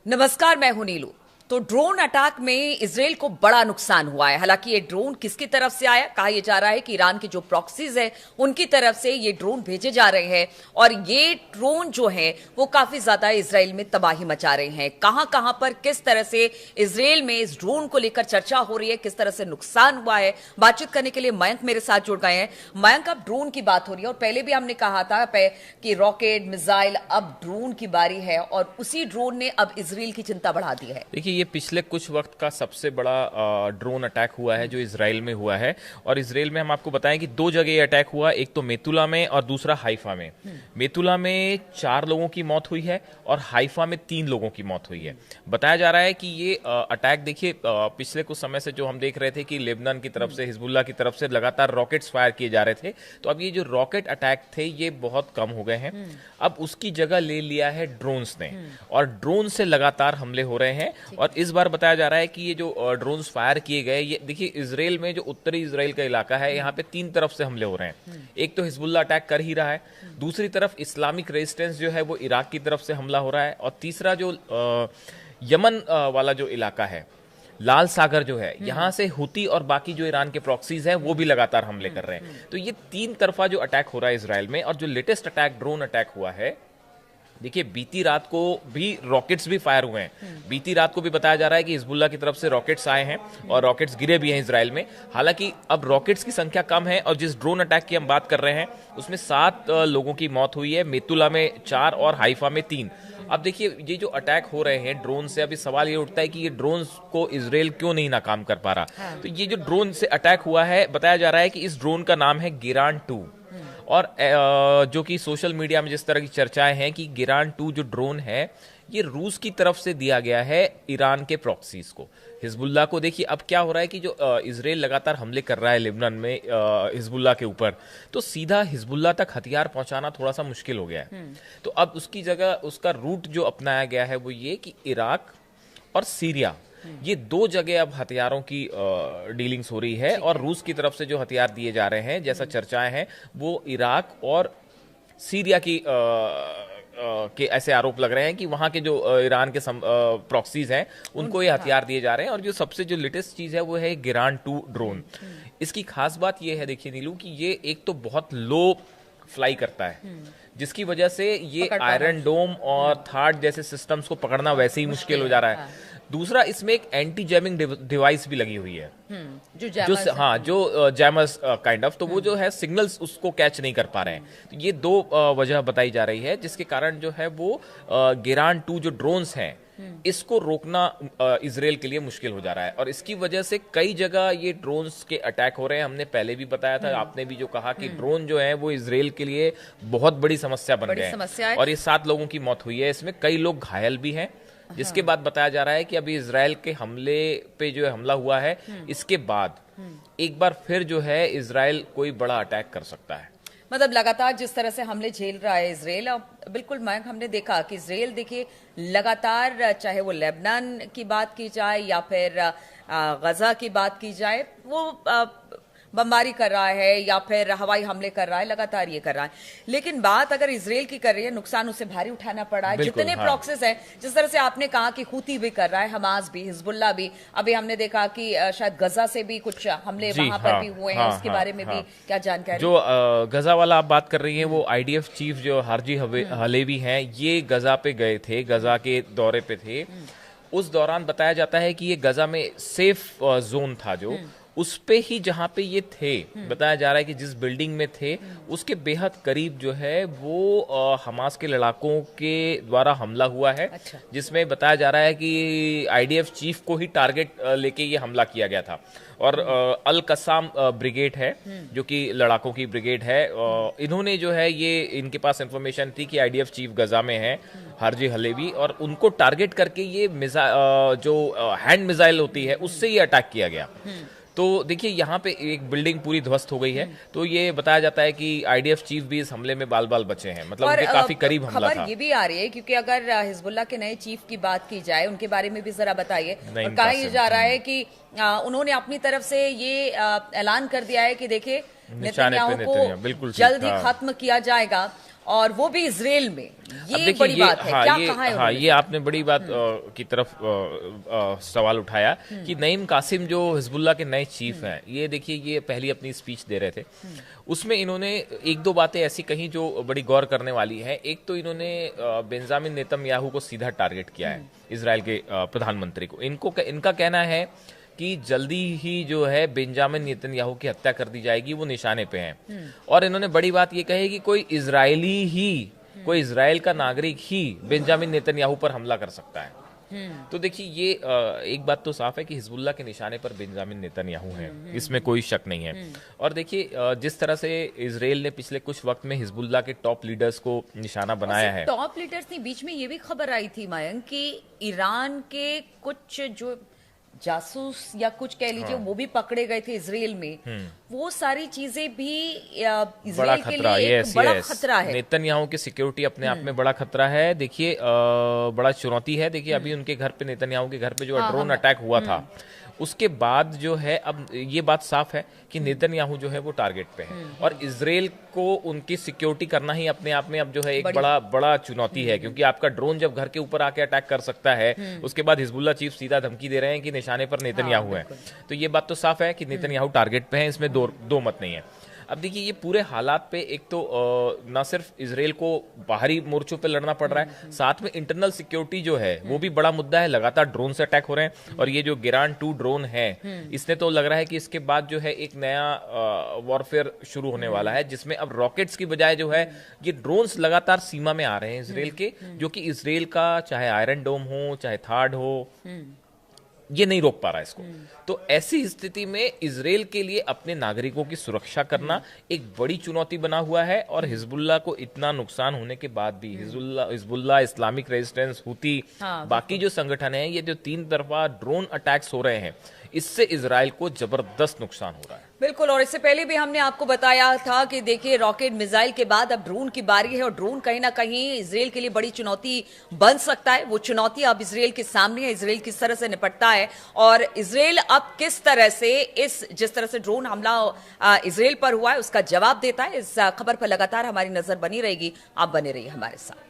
नमस्कार, मैं हूं नीलू। तो ड्रोन अटैक में इजराइल को बड़ा नुकसान हुआ है। हालांकि ये ड्रोन किसकी तरफ से आया, कहा यह जा रहा है कि ईरान के जो प्रॉक्सीज है उनकी तरफ से ये ड्रोन भेजे जा रहे हैं और ये ड्रोन जो है वो काफी ज्यादा इजराइल में तबाही मचा रहे हैं। कहां कहां पर किस तरह से इजराइल में इस ड्रोन को लेकर चर्चा हो रही है, किस तरह से नुकसान हुआ है, बातचीत करने के लिए मयंक मेरे साथ जुड़ गए हैं। मयंक, अब ड्रोन की बात हो रही है और पहले भी हमने कहा था कि रॉकेट, मिसाइल, अब ड्रोन की बारी है और उसी ड्रोन ने अब इजराइल की चिंता बढ़ा दी है। देखिए, ये पिछले कुछ वक्त का सबसे बड़ा ड्रोन अटैक हुआ है जो इजराइल में हुआ है। और इजराइल में हम आपको बताएं कि दो जगह ये अटैक हुआ, एक तो मेतुला में और दूसरा हाइफा में। मेतुला में 4 लोगों की मौत हुई है और हाइफा में 3 लोगों की मौत हुई है। बताया जा रहा है कि ये अटैक, देखिए, पिछले कुछ समय से जो हम देख रहे थे कि लेबनान की तरफ से, हिजबुल्लाह की तरफ से लगातार रॉकेट्स फायर किए जा रहे थे, तो अब ये जो रॉकेट अटैक थे ये बहुत कम हो गए हैं। अब उसकी जगह ले लिया है ड्रोन्स ने, और ड्रोन से लगातार हमले हो रहे हैं। और इस बार बताया जा रहा है कि ये जो ड्रोन्स फायर किए गए, ये देखिए, इजराइल में जो उत्तरी इजराइल का इलाका है, यहाँ पे 3 तरफ से हमले हो रहे हैं। एक तो हिजबुल्लाह अटैक कर ही रहा है, दूसरी तरफ इस्लामिक रेजिस्टेंस जो है वो इराक की तरफ से हमला हो रहा है, और तीसरा जो यमन वाला जो इलाका है, लाल सागर जो है, यहाँ से हुती और बाकी जो ईरान के प्रॉक्सीज हैं वो भी लगातार हमले कर रहे हैं। तो ये 3 तरफा जो अटैक हो रहा है इजराइल में। और जो लेटेस्ट अटैक, ड्रोन अटैक हुआ है, देखिए, बीती रात को भी रॉकेट्स भी फायर हुए हैं। बीती रात को भी बताया जा रहा है कि हिजबुल्लाह की तरफ से रॉकेट्स आए हैं और रॉकेट्स गिरे भी हैं इजराइल में। हालांकि अब रॉकेट्स की संख्या कम है और जिस ड्रोन अटैक की हम बात कर रहे हैं उसमें 7 लोगों की मौत हुई है, मेतुला में 4 और हाइफा में 3। अब देखिए, ये जो अटैक हो रहे हैं ड्रोन से, अभी सवाल ये उठता है कि ये ड्रोन को इजराइल क्यों नहीं नाकाम कर पा रहा। तो ये जो ड्रोन से अटैक हुआ है, बताया जा रहा है कि इस ड्रोन का नाम है गिरान 2। और जो कि सोशल मीडिया में जिस तरह की चर्चाएं हैं कि गिरान 2 जो ड्रोन है ये रूस की तरफ से दिया गया है ईरान के प्रॉक्सीज को, हिजबुल्लाह को। देखिए, अब क्या हो रहा है कि जो इजराइल लगातार हमले कर रहा है लेबनान में हिजबुल्लाह के ऊपर, तो सीधा हिजबुल्लाह तक हथियार पहुंचाना थोड़ा सा मुश्किल हो गया है। तो अब उसकी जगह उसका रूट जो अपनाया गया है वो ये कि इराक और सीरिया, ये 2 जगह अब हथियारों की डीलिंग्स हो रही है। और रूस की तरफ से जो हथियार दिए जा रहे हैं, जैसा चर्चाएं हैं, वो इराक और सीरिया की के ऐसे आरोप लग रहे हैं कि वहां के जो ईरान के प्रॉक्सीज हैं उनको ये हथियार दिए जा रहे हैं। और जो सबसे जो लेटेस्ट चीज है वो है गिरान 2 ड्रोन। इसकी खास बात ये है, देखिए नीलू, कि ये एक तो बहुत लो फ्लाई करता है, जिसकी वजह से ये आयरन डोम और थार्ड जैसे सिस्टम्स को पकड़ना वैसे ही मुश्किल हो जा रहा है। दूसरा, इसमें एक एंटी जैमिंग डिवाइस भी लगी हुई है, जो जैमर्स काइंड ऑफ, तो वो जो है सिग्नल्स उसको कैच नहीं कर पा रहे हैं। तो ये 2 वजह बताई जा रही है जिसके कारण जो है वो गिरान 2 जो ड्रोन्स हैं इसको रोकना इजराइल के लिए मुश्किल हो जा रहा है। और इसकी वजह से कई जगह ये ड्रोन्स के अटैक हो रहे हैं। हमने पहले भी बताया था, आपने भी जो कहा कि ड्रोन जो है वो इजराइल के लिए बहुत बड़ी समस्या बन गए हैं। और ये 7 लोगों की मौत हुई है, इसमें कई लोग घायल भी हैं। जिसके बाद बताया जा रहा है कि अभी इजराइल के हमले पे जो हमला हुआ है, इसके बाद एक बार फिर जो है इजराइल कोई बड़ा अटैक कर सकता है। मतलब लगातार जिस तरह से हमले झेल रहा है इजराइल, बिल्कुल मयंक, हमने देखा कि इजराइल, देखिए, लगातार, चाहे वो लेबनान की बात की जाए या फिर गजा की बात की जाए, वो बमबारी कर रहा है या फिर हवाई हमले कर रहा है, लगातार ये कर रहा है। लेकिन बात अगर इजराइल की कर रही है, नुकसान उसे भारी उठाना पड़ा है। जितने प्रॉक्सीज हैं, जिस तरह से आपने कहा कि हुती भी कर रहा है, हमास भी, हिजबुल्लाह भी, अभी हमने देखा कि शायद गजा से भी कुछ हमले वहां पर भी हुए हैं, उसके बारे में भी क्या जानकारी? जो गजा वाला आप बात कर रही हैं, वो IDF चीफ जो हारजी हलेवी हैं, ये गजा पे गए थे, गजा के दौरे पे थे। उस दौरान बताया जाता है कि ये गजा में सेफ जोन था, जो उस पे ही जहां पे ये थे, बताया जा रहा है कि जिस बिल्डिंग में थे उसके बेहद करीब जो है वो हमास के लड़ाकों के द्वारा हमला हुआ है। अच्छा। जिसमें बताया जा रहा है कि IDF चीफ को ही टारगेट लेके ये हमला किया गया था। और अल कसाम ब्रिगेड है, जो कि लड़ाकों की ब्रिगेड है, इन्होंने जो है, ये इनके पास इंफॉर्मेशन थी कि IDF चीफ गजा में है, हारजी हलेवी, और उनको टारगेट करके ये जो हैंड मिसाइल होती है उससे ये अटैक किया गया। तो देखिए, यहाँ पे एक बिल्डिंग पूरी ध्वस्त हो गई है। तो ये बताया जाता है कि IDF चीफ भी इस हमले में बाल बाल बचे हैं, मतलब उनके काफी करीब हमला था। खबर ये भी आ रही है, क्योंकि अगर हिजबुल्लाह के नए चीफ की बात की जाए, उनके बारे में भी जरा बताइए। कहा यह जा रहा है कि उन्होंने अपनी तरफ से ये ऐलान कर दिया है कि देखिए, नेतन्याहू को जल्द ही खत्म किया जाएगा। और वो भी इजराइल में। ये देखिए बड़ी बात है। क्या कहा है हाँ, ये आपने बड़ी बात की तरफ सवाल उठाया कि नईम कासिम जो हिजबुल्लाह के नए चीफ हैं, ये देखिए ये पहली अपनी स्पीच दे रहे थे, उसमें इन्होंने एक दो बातें ऐसी कही जो बड़ी गौर करने वाली है। एक तो इन्होंने बेंजामिन नेतन्याहू को सीधा टारगेट किया है, इजराइल के प्रधानमंत्री को। इनका कहना है कि जल्दी ही जो है बेंजामिन नेतन्याहू की हत्या कर दी जाएगी, वो निशाने पे हैं। और इन्होंने बड़ी बात ये कही कि कोई इजराइल का नागरिक ही बेंजामिन नेतन्याहू पर हमला कर सकता है। तो देखिए ये एक बात तो साफ है कि हिजबुल्लाह के निशाने पर बेंजामिन नेतन्याहू हैं, इसमें कोई शक नहीं है। और देखिए जिस तरह से इजराइल ने पिछले कुछ वक्त में हिजबुल्लाह के टॉप लीडर्स को निशाना बनाया है। टॉप लीडर्स नहीं, बीच में ये भी खबर आई थी मयंक कि ईरान के कुछ जो जासूस या कुछ कह लीजिए, वो भी पकड़े गए थे इजराइल में। वो सारी चीजें भी इजराइल के लिए एक बड़ा खतरा है। नेतन्याहू की सिक्योरिटी अपने आप में बड़ा खतरा है। देखिए बड़ा चुनौती है। देखिए अभी उनके घर पे, नेतन्याहू के घर पे जो ड्रोन अटैक हुआ था, उसके बाद जो है अब ये बात साफ है कि नेतन्याहू जो है वो टारगेट पे है। और इजराइल को उनकी सिक्योरिटी करना ही अपने आप में अब जो है एक बड़ा चुनौती है, क्योंकि आपका ड्रोन जब घर के ऊपर आके अटैक कर सकता है, उसके बाद हिजबुल्लाह चीफ सीधा धमकी दे रहे हैं कि निशाने पर नेतन्याहू है। तो ये बात तो साफ है कि नेतन्याहू टारगेट पे है, इसमें दो मत नहीं है। अब देखिए ये पूरे हालात पे एक तो ना सिर्फ इजराइल को बाहरी मोर्चों पे लड़ना पड़ रहा है, साथ में इंटरनल सिक्योरिटी जो है वो भी बड़ा मुद्दा है। लगातार ड्रोन से अटैक हो रहे हैं, और ये जो गिरान 2 ड्रोन है, इसने तो लग रहा है कि इसके बाद जो है एक नया वॉरफेयर शुरू होने वाला है, जिसमें अब रॉकेट्स की बजाय जो है ये ड्रोन्स लगातार सीमा में आ रहे हैं इजराइल के, जो कि इजराइल का चाहे आयरन डोम हो चाहे थाड हो, ये नहीं रोक पा रहा है इसको। तो ऐसी स्थिति में इजराइल के लिए अपने नागरिकों की सुरक्षा करना एक बड़ी चुनौती बना हुआ है। और हिजबुल्लाह को इतना नुकसान होने के बाद भी हिजबुल्लाह, इस्लामिक रेजिस्टेंस, हुती, बाकी जो संगठन है, ये जो 3 तरफा ड्रोन अटैक्स हो रहे हैं, इससे इजराइल को जबरदस्त नुकसान हो रहा है। बिल्कुल। और इससे पहले भी हमने आपको बताया था कि देखिए रॉकेट मिसाइल के बाद अब ड्रोन की बारी है, और ड्रोन कहीं ना कहीं इजराइल के लिए बड़ी चुनौती बन सकता है। वो चुनौती अब इजराइल के सामने है, इजराइल किस तरह से निपटता है, और इजराइल अब किस तरह से जिस तरह से ड्रोन हमला इजराइल पर हुआ है उसका जवाब देता है। इस खबर पर लगातार हमारी नजर बनी रहेगी। आप बने रहिए हमारे साथ।